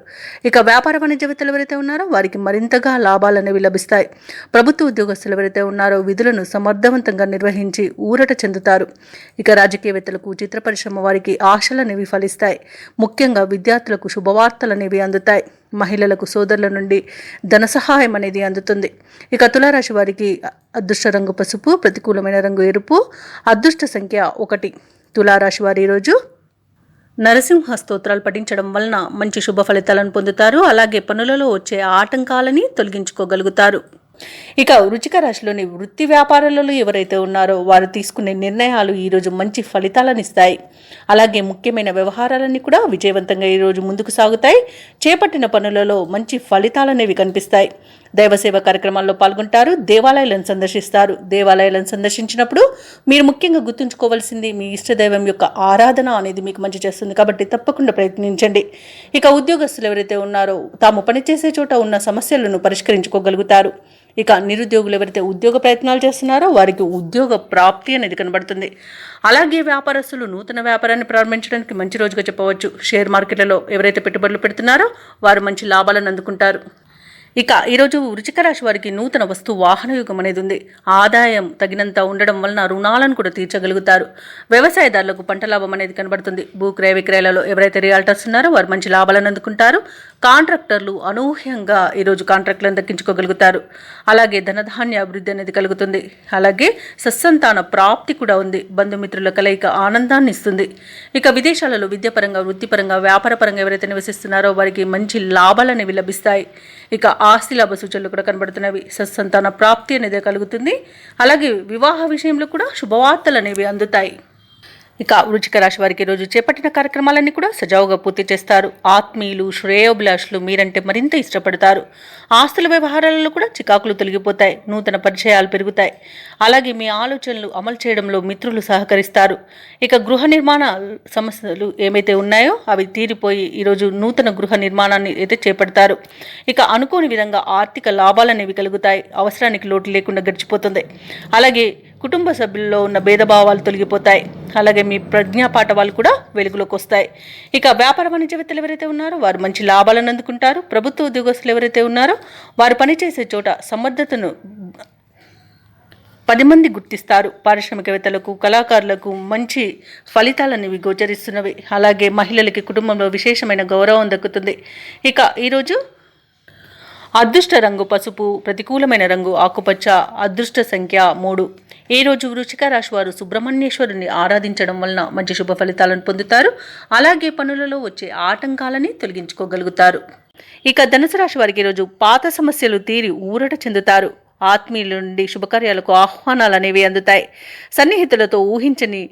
ఇక వ్యాపార వాణిజ్యవేత్తలు ఎవరైతే ఉన్నారో వారికి మరింతగా లాభాలు అనేవి లభిస్తాయి. ప్రభుత్వ ఉద్యోగస్తులు ఎవరైతే ఉన్నారో విధులను సమర్థవంతంగా నిర్వహించి ఊరట చెందుతారు. ఇక రాజకీయవేత్తలకు, చిత్ర పరిశ్రమ వారికి ఆశలు అనేవి ఫలిస్తాయి. ముఖ్యంగా విద్యార్థులకు శుభవార్తలు అనేవి అందుతాయి. మహిళలకు సోదరుల నుండి ధన సహాయం అనేది అందుతుంది. ఇక తులారాశి వారికి అదృష్ట రంగు పసుపు, ప్రతికూలమైన రంగు ఎరుపు, అదృష్ట సంఖ్య 1. తులారాశి వారి ఈరోజు నరసింహ స్తోత్రాలు పఠించడం వలన మంచి శుభ ఫలితాలను పొందుతారు. అలాగే పనులలో వచ్చే ఆటంకాలని తొలగించుకోగలుగుతారు. ఇక వృశ్చిక రాశిలోని వృత్తి వ్యాపారాలలో ఎవరైతే ఉన్నారో వారు తీసుకునే నిర్ణయాలు ఈరోజు మంచి ఫలితాలను ఇస్తాయి. అలాగే ముఖ్యమైన వ్యవహారాలన్నీ కూడా విజయవంతంగా ఈరోజు ముందుకు సాగుతాయి. చేపట్టిన పనులలో మంచి ఫలితాలనేవి కనిపిస్తాయి. దైవసేవ కార్యక్రమాల్లో పాల్గొంటారు. దేవాలయాలను సందర్శిస్తారు. దేవాలయాలను సందర్శించినప్పుడు మీరు ముఖ్యంగా గుర్తుంచుకోవాల్సింది మీ ఇష్టదైవం యొక్క ఆరాధన అనేది మీకు మంచి చేస్తుంది. కాబట్టి తప్పకుండా ప్రయత్నించండి. ఇక ఉద్యోగస్తులు ఎవరైతే ఉన్నారో తాము పనిచేసే చోట ఉన్న సమస్యలను పరిష్కరించుకోగలుగుతారు. ఇక నిరుద్యోగులు ఎవరైతే ఉద్యోగ ప్రయత్నాలు చేస్తున్నారో వారికి ఉద్యోగ ప్రాప్తి అనేది కనబడుతుంది. అలాగే వ్యాపారస్తులు నూతన వ్యాపారాన్ని ప్రారంభించడానికి మంచి రోజుగా చెప్పవచ్చు. షేర్ మార్కెట్లలో ఎవరైతే పెట్టుబడులు పెడుతున్నారో వారు మంచి లాభాలను అందుకుంటారు. ఇక ఈరోజు వృశ్చిక రాశి వారికి నూతన వస్తు వాహన యుగం అనేది ఉంది. ఆదాయం తగినంత ఉండడం వలన రుణాలను కూడా తీర్చగలుగుతారు. వ్యవసాయదారులకు పంట లాభం అనేది కనబడుతుంది. భూ క్రయ విక్రయాలలో ఎవరైతే రియాల్టర్స్ ఉన్నారో వారు మంచి లాభాలను అందుకుంటారు. కాంట్రాక్టర్లు అనూహ్యంగా ఈరోజు కాంట్రాక్టులను దక్కించుకోగలుగుతారు. అలాగే ధనధాన్య అభివృద్ధి అనేది కలుగుతుంది. అలాగే సత్సంతాన ప్రాప్తి కూడా ఉంది. బంధుమిత్రుల కలయిక ఆనందాన్ని ఇస్తుంది. ఇక విదేశాలలో విద్యాపరంగా, వృత్తిపరంగా, వ్యాపారపరంగా ఎవరైతే నివసిస్తున్నారో వారికి మంచి లాభాలు అనేవి లభిస్తాయి. ఇక ఆస్తి లాభ సూచనలు కూడా కనబడుతున్నవి. సత్సంతాన ప్రాప్తి అనేది కలుగుతుంది. అలాగే వివాహ విషయంలో కూడా శుభవార్తలు అనేవి అందుతాయి. ఇక వృశ్చిక రాశి వారికి రోజు చేపట్టిన కార్యక్రమాలన్నీ కూడా సజావుగా పూర్తి చేస్తారు. ఆత్మీయులు, శ్రేయోభిలాషులు మీరంటే మరింత ఇష్టపడతారు. ఆస్తుల వ్యవహారాలలో కూడా చికాకులు తొలగిపోతాయి. నూతన పరిచయాలు పెరుగుతాయి. అలాగే మీ ఆలోచనలు అమలు చేయడంలో మిత్రులు సహకరిస్తారు. ఇక గృహ నిర్మాణ సమస్యలు ఏమైతే ఉన్నాయో అవి తీరిపోయి ఈరోజు నూతన గృహ నిర్మాణాన్ని అయితే చేపడతారు. ఇక అనుకోని విధంగా ఆర్థిక లాభాలు అనేవి కలుగుతాయి. అవసరానికి లోటు లేకుండా గడిచిపోతుంది. అలాగే కుటుంబ సభ్యుల్లో ఉన్న భేదభావాలు తొలగిపోతాయి. అలాగే మీ ప్రజ్ఞాపాఠ వాళ్ళు కూడా వెలుగులోకి వస్తాయి. ఇక వ్యాపార వాణిజ్యవేత్తలు ఎవరైతే ఉన్నారో వారు మంచి లాభాలను అందుకుంటారు. ప్రభుత్వ ఉద్యోగస్తులు ఎవరైతే ఉన్నారో వారు పనిచేసే చోట సమర్థతను 10 మంది గుర్తిస్తారు. పారిశ్రామికవేత్తలకు, కళాకారులకు మంచి ఫలితాలనేవి గోచరిస్తున్నవి. అలాగే మహిళలకి కుటుంబంలో విశేషమైన గౌరవం దక్కుతుంది. ఇక ఈరోజు అదృష్ట రంగు పసుపు, ప్రతికూలమైన రంగు ఆకుపచ్చ, అదృష్ట సంఖ్య 3. ఈ రోజు వృశ్చిక రాశి వారు సుబ్రహ్మణ్యేశ్వరుని ఆరాధించడం వలన మంచి శుభ ఫలితాలను పొందుతారు. అలాగే పనులలో వచ్చే ఆటంకాలని తొలగించుకోగలుగుతారు. ఇక ధనుసు రాశి వారికి ఈరోజు పాత సమస్యలు తీరి ఊరట చెందుతారు. ఆత్మీయుల నుండి శుభకార్యాలకు ఆహ్వానాలు అనేవి అందుతాయి. సన్నిహితులతో ఊహించని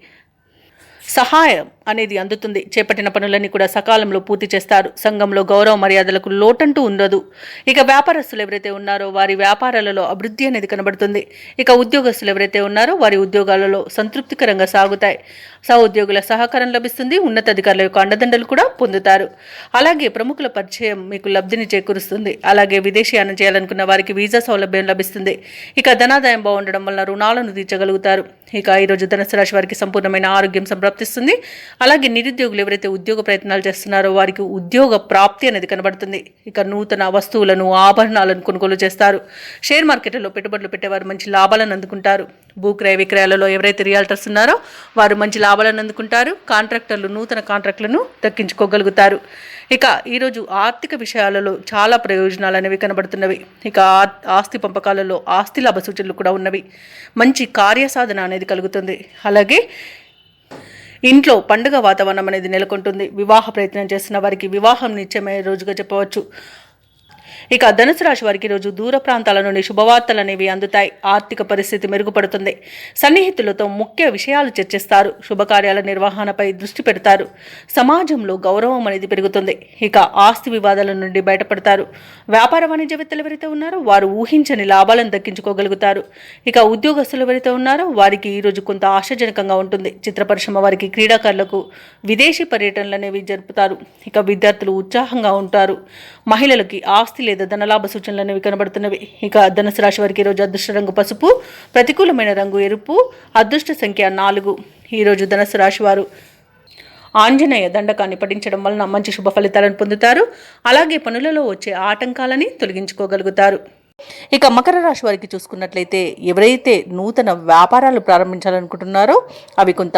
సహాయం అనేది అందుతుంది. చేపట్టిన పనులన్నీ కూడా సకాలంలో పూర్తి చేస్తారు. సంఘంలో గౌరవ మర్యాదలకు లోటంటూ ఉండదు. ఇక వ్యాపారస్తులు ఎవరైతే ఉన్నారో వారి వ్యాపారాలలో అభివృద్ధి అనేది కనబడుతుంది. ఇక ఉద్యోగస్తులు ఎవరైతే ఉన్నారో వారి ఉద్యోగాలలో సంతృప్తికరంగా సాగుతాయి. సహోద్యోగుల సహకారం లభిస్తుంది. ఉన్నతాధికారుల యొక్క అండదండలు కూడా పొందుతారు. అలాగే ప్రముఖుల పరిచయం మీకు లబ్ధిని చేకూరుస్తుంది. అలాగే విదేశీయానం చేయాలనుకున్న వారికి వీసా సౌలభ్యం లభిస్తుంది. ఇక ధనాదాయం బాగుండడం వల్ల రుణాలను తీర్చగలుగుతారు. ఇక ఈరోజు ధనుసు రాశి వారికి సంపూర్ణమైన ఆరోగ్యం సంప్రాప్తిస్తుంది. అలాగే నిరుద్యోగులు ఎవరైతే ఉద్యోగ ప్రయత్నాలు చేస్తున్నారో వారికి ఉద్యోగ ప్రాప్తి అనేది కనబడుతుంది. ఇక నూతన వస్తువులను, ఆభరణాలను కొనుగోలు చేస్తారు. షేర్ మార్కెట్లలో పెట్టుబడులు పెట్టేవారు మంచి లాభాలను అందుకుంటారు. భూక్రయ విక్రయాలలో ఎవరైతే రియాల్టర్స్ ఉన్నారో వారు మంచి లాభాలను అందుకుంటారు. కాంట్రాక్టర్లు నూతన కాంట్రాక్టులను దక్కించుకోగలుగుతారు. ఇక ఈరోజు ఆర్థిక విషయాలలో చాలా ప్రయోజనాలు అనేవి కనబడుతున్నవి. ఇక ఆస్తి పంపకాలలో ఆస్తి లాభ సూచనలు కూడా ఉన్నవి. మంచి కార్యసాధన అనేది కలుగుతుంది. అలాగే ఇంట్లో పండుగ వాతావరణం అనేది నెలకొంటుంది. వివాహ ప్రయత్నం చేస్తున్న వారికి వివాహం నిశ్చయమయ్యే రోజుగా చెప్పవచ్చు. ఇక ధనుసు రాశి వారికి రోజు దూర ప్రాంతాల నుండి శుభవార్తలు అనేవి అందుతాయి. ఆర్థిక పరిస్థితి మెరుగుపడుతుంది. సన్నిహితులతో ముఖ్య విషయాలు చర్చిస్తారు. శుభకార్యాల నిర్వహణపై దృష్టి పెడతారు. సమాజంలో గౌరవం అనేది పెరుగుతుంది. ఇక ఆస్తి వివాదాల నుండి బయటపడతారు. వ్యాపార వాణిజ్యవేత్తలు ఎవరైతే ఉన్నారో వారు ఊహించని లాభాలను దక్కించుకోగలుగుతారు. ఇక ఉద్యోగస్తులు ఎవరైతే ఉన్నారో వారికి ఈరోజు కొంత ఆశాజనకంగా ఉంటుంది. చిత్ర పరిశ్రమ వారికి, క్రీడాకారులకు విదేశీ పర్యటనలు అనేవి జరుపుతారు. ఇక విద్యార్థులు ఉత్సాహంగా ఉంటారు. మహిళలకి ఆస్తి లేదా ధనలాభ సూచనలు అనేవి కనబడుతున్నవి. ఇక ధనుసు రాశి వారికి ఈరోజు అదృష్ట రంగు పసుపు, ప్రతికూలమైన రంగు ఎరుపు, అదృష్ట సంఖ్య 4. ఈరోజు ధనుసు రాశి వారు ఆంజనేయ దండకాన్ని పఠించడం వలన మంచి శుభ ఫలితాలను పొందుతారు. అలాగే పనులలో వచ్చే ఆటంకాలని తొలగించుకోగలుగుతారు. ఇక మకర రాశి వారికి చూసుకున్నట్లయితే ఎవరైతే నూతన వ్యాపారాలు ప్రారంభించాలనుకుంటున్నారో అవి కొంత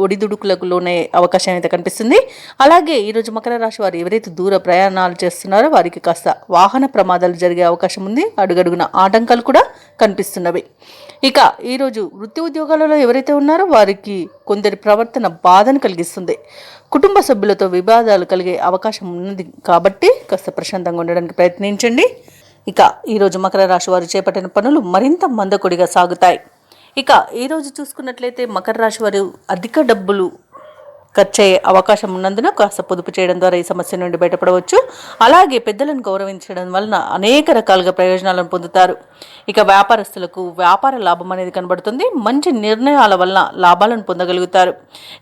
ఒడిదుడుకులకు లోనే అవకాశం అయితే కనిపిస్తుంది. అలాగే ఈరోజు మకర రాశి వారు ఎవరైతే దూర ప్రయాణాలు చేస్తున్నారో వారికి కాస్త వాహన ప్రమాదాలు జరిగే అవకాశం ఉంది. అడుగడుగున ఆటంకాలు కూడా కనిపిస్తున్నవి. ఇక ఈరోజు వృత్తి ఉద్యోగాలలో ఎవరైతే ఉన్నారో వారికి కొందరి ప్రవర్తన బాధను కలిగిస్తుంది. కుటుంబ సభ్యులతో వివాదాలు కలిగే అవకాశం ఉన్నది కాబట్టి కాస్త ప్రశాంతంగా ఉండడానికి ప్రయత్నించండి. ఇక ఈరోజు మకర రాశి వారు చేపట్టిన పనులు మరింత మందకొడిగా సాగుతాయి. ఇక ఈరోజు చూసుకున్నట్లయితే మకర రాశి వారు అధిక డబ్బులు ఖర్చయ్యే అవకాశం ఉన్నందున కాస్త పొదుపు చేయడం ద్వారా ఈ సమస్య నుండి బయటపడవచ్చు. అలాగే పెద్దలను గౌరవించడం వలన అనేక రకాలుగా ప్రయోజనాలను పొందుతారు. ఇక వ్యాపారస్తులకు వ్యాపార లాభం అనేది కనబడుతుంది. మంచి నిర్ణయాల వలన లాభాలను పొందగలుగుతారు.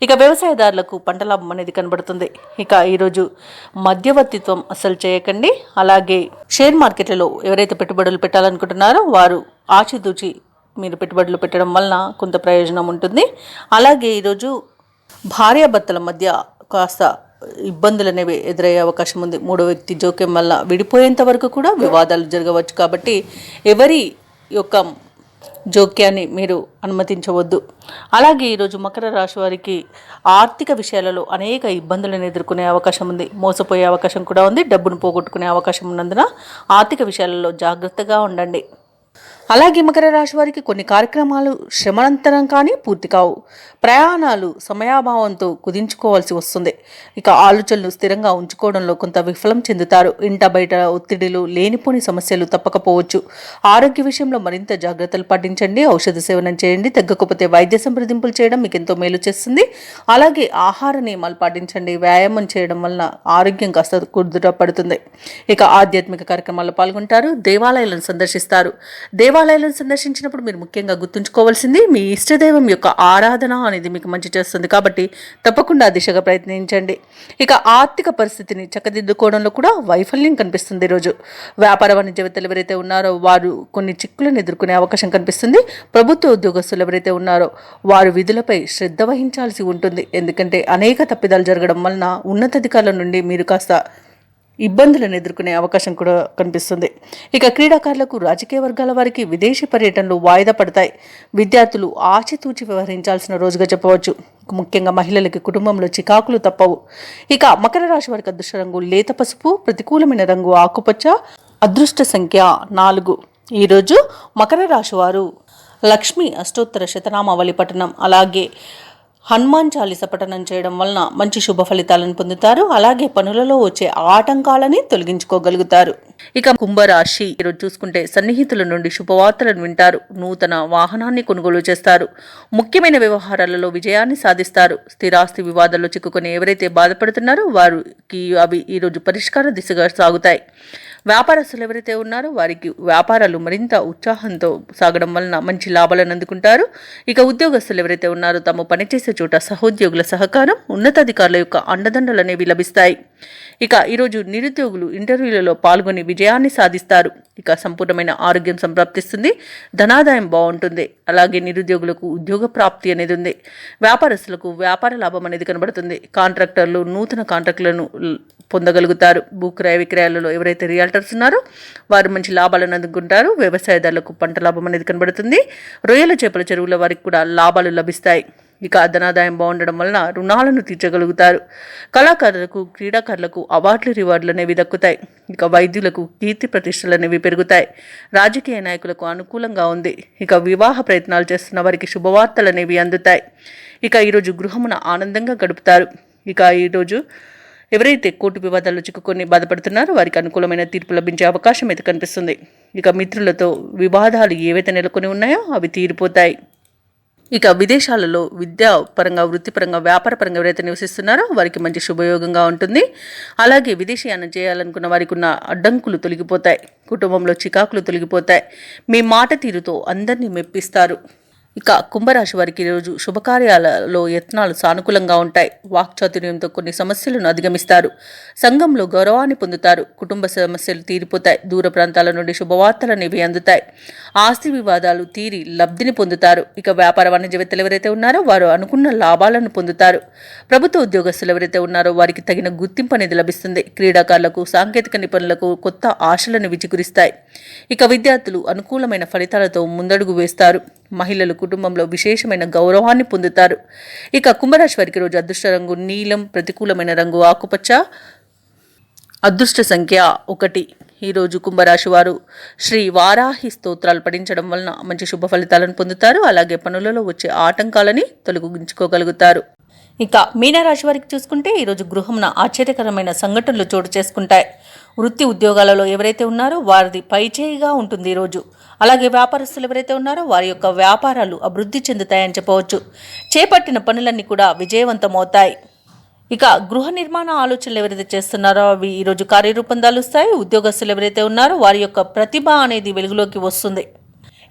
ఇక వ్యవసాయదారులకు పంట లాభం అనేది కనబడుతుంది. ఇక ఈరోజు మధ్యవర్తిత్వం అసలు చేయకండి. అలాగే షేర్ మార్కెట్లలో ఎవరైతే పెట్టుబడులు పెట్టాలనుకుంటున్నారో వారు ఆచితూచి మీరు పెట్టుబడులు పెట్టడం వలన కొంత ప్రయోజనం ఉంటుంది. అలాగే ఈరోజు భార్యాభర్తల మధ్య కాస్త ఇబ్బందులు అనేవి ఎదురయ్యే అవకాశం ఉంది. మూడో వ్యక్తి జోక్యం వల్ల విడిపోయేంత వరకు కూడా వివాదాలు జరగవచ్చు. కాబట్టి ఎవరి యొక్క జోక్యాన్ని మీరు అనుమతించవద్దు. అలాగే ఈరోజు మకర రాశి వారికి ఆర్థిక విషయాలలో అనేక ఇబ్బందులను ఎదుర్కొనే అవకాశం ఉంది. మోసపోయే అవకాశం కూడా ఉంది. డబ్బును పోగొట్టుకునే అవకాశం ఉన్నందున ఆర్థిక విషయాలలో జాగ్రత్తగా ఉండండి. అలాగే మకర రాశి వారికి కొన్ని కార్యక్రమాలు శ్రమనంతరం కానీ పూర్తి కావు. ప్రయాణాలు సమయాభావంతో కుదించుకోవాల్సి వస్తుంది. ఇక ఆలోచనలు స్థిరంగా ఉంచుకోవడంలో కొంత విఫలం చెందుతారు. ఇంట బయట ఒత్తిడిలు, లేనిపోని సమస్యలు తప్పకపోవచ్చు. ఆరోగ్య విషయంలో మరింత జాగ్రత్తలు పాటించండి. ఔషధ సేవనం చేయండి. తగ్గకపోతే వైద్య సంప్రదింపులు చేయడం మీకు ఎంతో మేలు చేస్తుంది. అలాగే ఆహార నియమాలు పాటించండి. వ్యాయామం చేయడం వలన ఆరోగ్యం కాస్త కుదుట పడుతుంది. ఇక ఆధ్యాత్మిక కార్యక్రమాల్లో పాల్గొంటారు. దేవాలయాలను సందర్శిస్తారు. దేవాలయాలను సందర్శించినప్పుడు మీరు ముఖ్యంగా గుర్తుంచుకోవాల్సింది మీ ఇష్టదైవం యొక్క ఆరాధన అనేది మీకు మంచి చేస్తుంది. కాబట్టి తప్పకుండా ఆ దిశగా ప్రయత్నించండి. ఇక ఆర్థిక పరిస్థితిని చక్కదిద్దుకోవడంలో కూడా వైఫల్యం కనిపిస్తుంది. ఈరోజు వ్యాపార వాణిజ్యవేత్తలు ఎవరైతే ఉన్నారో వారు కొన్ని చిక్కులను ఎదుర్కొనే అవకాశం కనిపిస్తుంది. ప్రభుత్వ ఉద్యోగస్తులు ఎవరైతే ఉన్నారో వారు విధులపై శ్రద్ధ వహించాల్సి ఉంటుంది. ఎందుకంటే అనేక తప్పిదాలు జరగడం వలన ఉన్నతాధికారుల నుండి మీరు కాస్త ఇబ్బందులను ఎదుర్కొనే అవకాశం కూడా కనిపిస్తుంది. ఇక క్రీడాకారులకు, రాజకీయ వర్గాల వారికి విదేశీ పర్యటనలు వాయిదా పడతాయి. విద్యార్థులు ఆచితూచి వ్యవహరించాల్సిన రోజుగా చెప్పవచ్చు. ముఖ్యంగా మహిళలకి కుటుంబంలో చికాకులు తప్పవు. ఇక మకర రాశి వారికి అదృష్ట రంగు లేత పసుపు, ప్రతికూలమైన రంగు ఆకుపచ్చ, అదృష్ట సంఖ్య 4. ఈరోజు మకర రాశి వారు లక్ష్మీ అష్టోత్తర శతనామావళి పఠనం, అలాగే హనుమాన్ చాలీస పఠనం చేయడం వలన మంచి శుభ ఫలితాలను పొందుతారు. అలాగే పనులలో వచ్చే ఆటంకాలని తొలగించుకోగలుగుతారు. ఇక కుంభరాశి ఈరోజు చూసుకుంటే సన్నిహితుల నుండి శుభవార్తలను వింటారు. నూతన వాహనాన్ని కొనుగోలు చేస్తారు. ముఖ్యమైన వ్యవహారాలలో విజయాన్ని సాధిస్తారు. స్థిరాస్తి వివాదాల్లో చిక్కుకొని ఎవరైతే బాధపడుతున్నారో వారికి అవి ఈరోజు పరిష్కార దిశగా సాగుతాయి. వ్యాపారస్తులు ఎవరైతే ఉన్నారో వారికి వ్యాపారాలు మరింత ఉత్సాహంతో సాగడం వలన మంచి లాభాలను అందుకుంటారు. ఇక ఉద్యోగస్తులు ఎవరైతే ఉన్నారో తాము పనిచేసే చోట సహోద్యోగుల సహకారం, ఉన్నతాధికారుల యొక్క అండదండలు అనేవి లభిస్తాయి. ఇక ఈరోజు నిరుద్యోగులు ఇంటర్వ్యూలలో పాల్గొని విజయాన్ని సాధిస్తారు. ఇక సంపూర్ణమైన ఆరోగ్యం సంప్రాప్తిస్తుంది. ధనాదాయం బాగుంటుంది. అలాగే నిరుద్యోగులకు ఉద్యోగ ప్రాప్తి అనేది ఉంది. వ్యాపారస్తులకు వ్యాపార లాభం అనేది కనబడుతుంది. కాంట్రాక్టర్లు నూతన కాంట్రాక్టులను పొందగలుగుతారు. భూక్రయ విక్రయాలలో ఎవరైతే రియాల్టర్స్ ఉన్నారో వారు మంచి లాభాలను అందుకుంటారు. వ్యవసాయదారులకు పంట లాభం అనేది కనబడుతుంది. రొయ్యల చేపల చెరువుల వారికి కూడా లాభాలు లభిస్తాయి. ఇక ధనాదాయం బాగుండడం వలన రుణాలను తీర్చగలుగుతారు. కళాకారులకు, క్రీడాకారులకు అవార్డులు, రివార్డులు అనేవి దక్కుతాయి. ఇక వైద్యులకు కీర్తి ప్రతిష్టలు అనేవి పెరుగుతాయి. రాజకీయ నాయకులకు అనుకూలంగా ఉంది. ఇక వివాహ ప్రయత్నాలు చేస్తున్న వారికి శుభవార్తలు అనేవి అందుతాయి. ఇక ఈరోజు గృహమున ఆనందంగా గడుపుతారు. ఇక ఈరోజు ఎవరైతే కోర్టు వివాదాల్లో చిక్కుకొని బాధపడుతున్నారో వారికి అనుకూలమైన తీర్పు లభించే అవకాశం అయితే కనిపిస్తుంది. ఇక మిత్రులతో వివాదాలు ఏవైతే నెలకొని ఉన్నాయో అవి తీరిపోతాయి. ఇక విదేశాలలో విద్యాపరంగా, వృత్తిపరంగా, వ్యాపారపరంగా ఎవరైతే నివసిస్తున్నారో వారికి మంచి శుభయోగంగా ఉంటుంది. అలాగే విదేశీయానం చేయాలనుకున్న వారికి ఉన్న అడ్డంకులు తొలగిపోతాయి. కుటుంబంలో చికాకులు తొలగిపోతాయి. మీ మాట తీరుతో అందరినీ మెప్పిస్తారు. ఇక కుంభరాశి వారికి ఈరోజు శుభకార్యాలలో యత్నాలు సానుకూలంగా ఉంటాయి. వాక్చాతుర్యంతో కొన్ని సమస్యలను అధిగమిస్తారు. సంఘంలో గౌరవాన్ని పొందుతారు. కుటుంబ సమస్యలు తీరిపోతాయి. దూర ప్రాంతాల నుండి శుభవార్తలు అనేవి అందుతాయి. ఆస్తి వివాదాలు తీరి లబ్ధిని పొందుతారు. ఇక వ్యాపార వాణిజ్యవేత్తలు ఎవరైతే ఉన్నారో వారు అనుకున్న లాభాలను పొందుతారు. ప్రభుత్వ ఉద్యోగస్తులు ఎవరైతే ఉన్నారో వారికి తగిన గుర్తింపు అనేది లభిస్తుంది. క్రీడాకారులకు, సాంకేతిక నిపుణులకు కొత్త ఆశలను విచిగురిస్తాయి. ఇక విద్యార్థులు అనుకూలమైన ఫలితాలతో ముందడుగు వేస్తారు. మహిళలు కుటుంబంలో విశేషమైన గౌరవాన్ని పొందుతారు. ఇక కుంభరాశి వారికి రోజు అదృష్ట రంగు నీలం, ప్రతికూలమైన రంగు ఆకుపచ్చ, అదృష్ట సంఖ్య 1. ఈరోజు కుంభరాశి వారు శ్రీ వారాహి స్తోత్రాలు పఠించడం వలన మంచి శుభ ఫలితాలను పొందుతారు. అలాగే పనులలో వచ్చే ఆటంకాలని తొలగించుకోగలుగుతారు. ఇక మీనరాశి వారికి చూసుకుంటే ఈరోజు గృహంన ఆశ్చర్యకరమైన సంఘటనలు చోటు చేసుకుంటాయి. వృత్తి ఉద్యోగాలలో ఎవరైతే ఉన్నారో వారిది పైచేయిగా ఉంటుంది ఈరోజు. అలాగే వ్యాపారస్తులు ఎవరైతే ఉన్నారో వారి యొక్క వ్యాపారాలు అభివృద్ధి చెందుతాయని చెప్పవచ్చు. చేపట్టిన పనులన్నీ కూడా విజయవంతమవుతాయి. ఇక గృహ నిర్మాణ ఆలోచనలు ఎవరైతే చేస్తున్నారో అవి ఈరోజు కార్యరూపం దాలుస్తాయి. ఉద్యోగస్తులు ఎవరైతే ఉన్నారో వారి యొక్క ప్రతిభ అనేది వెలుగులోకి వస్తుంది.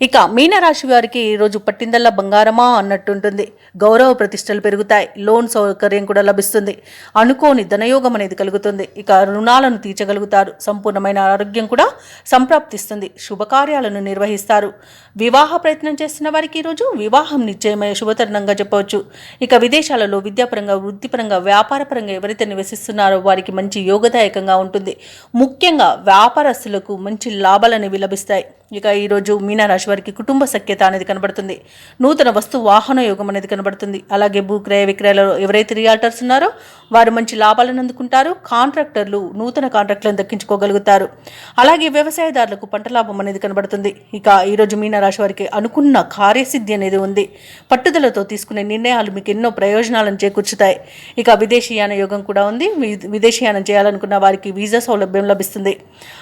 ఇక మీనరాశి వారికి ఈరోజు పట్టిందల్లా బంగారమా అన్నట్టుంటుంది. గౌరవ ప్రతిష్టలు పెరుగుతాయి. లోన్ సౌకర్యం కూడా లభిస్తుంది. అనుకోని ధనయోగం అనేది కలుగుతుంది. ఇక రుణాలను తీర్చగలుగుతారు. సంపూర్ణమైన ఆరోగ్యం కూడా సంప్రాప్తిస్తుంది. శుభకార్యాలను నిర్వహిస్తారు. వివాహ ప్రయత్నం చేస్తున్న వారికి ఈరోజు వివాహం నిశ్చయమయ్యే శుభతరుణంగా చెప్పవచ్చు. ఇక విదేశాలలో విద్యాపరంగా, వృత్తిపరంగా, వ్యాపారపరంగా ఎవరైతే నివసిస్తున్నారో వారికి మంచి యోగదాయకంగా ఉంటుంది. ముఖ్యంగా వ్యాపారస్తులకు మంచి లాభాలు అనేవి లభిస్తాయి. ఇక ఈరోజు మీనరాశి వారికి కుటుంబ సఖ్యత అనేది కనబడుతుంది. నూతన వస్తు వాహన యోగం అనేది కనబడుతుంది. అలాగే భూక్రయ విక్రయాలలో ఎవరైతే రియాల్టర్స్ ఉన్నారో వారు మంచి లాభాలను అందుకుంటారు. కాంట్రాక్టర్లు నూతన కాంట్రాక్టులను దక్కించుకోగలుగుతారు. అలాగే వ్యవసాయదారులకు పంట లాభం అనేది కనబడుతుంది. ఇక ఈరోజు మీనరాశి వారికి అనుకున్న కార్యసిద్ధి అనేది ఉంది. పట్టుదలతో తీసుకునే నిర్ణయాలు మీకు ఎన్నో ప్రయోజనాలను చేకూర్చుతాయి. ఇక విదేశీయాన యోగం కూడా ఉంది. విదేశీయానం చేయాలనుకున్న వారికి వీసా సౌలభ్యం లభిస్తుంది.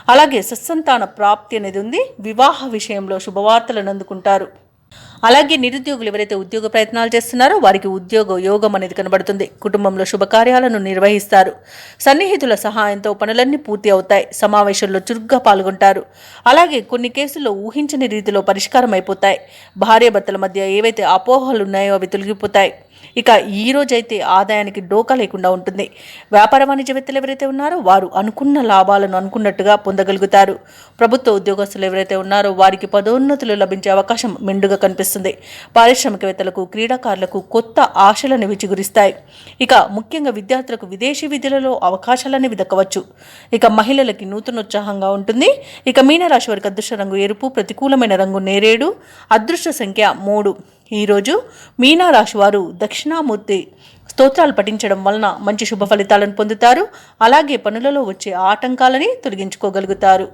అలాగే సత్సంతాన ప్రాప్తి అనేది ఉంది. వివాహ విషయంలో శుభవార్తలను అందుకుంటారు. అలాగే నిరుద్యోగులు ఎవరైతే ఉద్యోగ ప్రయత్నాలు చేస్తున్నారో వారికి ఉద్యోగ యోగం అనేది కనబడుతుంది. కుటుంబంలో శుభకార్యాలను నిర్వహిస్తారు. సన్నిహితుల సహాయంతో పనులన్నీ పూర్తి అవుతాయి. సమావేశంలో చురుగ్గా పాల్గొంటారు. అలాగే కొన్ని కేసుల్లో ఊహించని రీతిలో పరిష్కారం అయిపోతాయి. భార్యాభర్తల మధ్య ఏవైతే అపోహలు ఉన్నాయో అవి తొలగిపోతాయి. ఇక ఈ రోజైతే ఆదాయానికి డోకా లేకుండా ఉంటుంది. వ్యాపార వాణిజ్యవేత్తలు ఎవరైతే ఉన్నారో వారు అనుకున్న లాభాలను అనుకున్నట్టుగా పొందగలుగుతారు. ప్రభుత్వ ఉద్యోగస్తులు ఎవరైతే ఉన్నారో వారికి పదోన్నతులు లభించే అవకాశం మెండుగా కనిపిస్తుంది. పారిశ్రామికవేత్తలకు, క్రీడాకారులకు కొత్త ఆశలను విచిగురిస్తాయి. ఇక ముఖ్యంగా విద్యార్థులకు విదేశీ విద్యలలో అవకాశాలనేవి దక్కవచ్చు. ఇక మహిళలకి నూతనోత్సాహంగా ఉంటుంది. ఇక మీనరాశి వారికి అదృష్ట రంగు ఎరుపు, ప్రతికూలమైన రంగు నేరేడు, అదృష్ట సంఖ్య 3. ఈరోజు మీనరాశి వారు దక్షిణామూర్తి స్తోత్రాలు పఠించడం వలన మంచి శుభ ఫలితాలను పొందుతారు. అలాగే పనులలో వచ్చే ఆటంకాలని తొలగించుకోగలుగుతారు.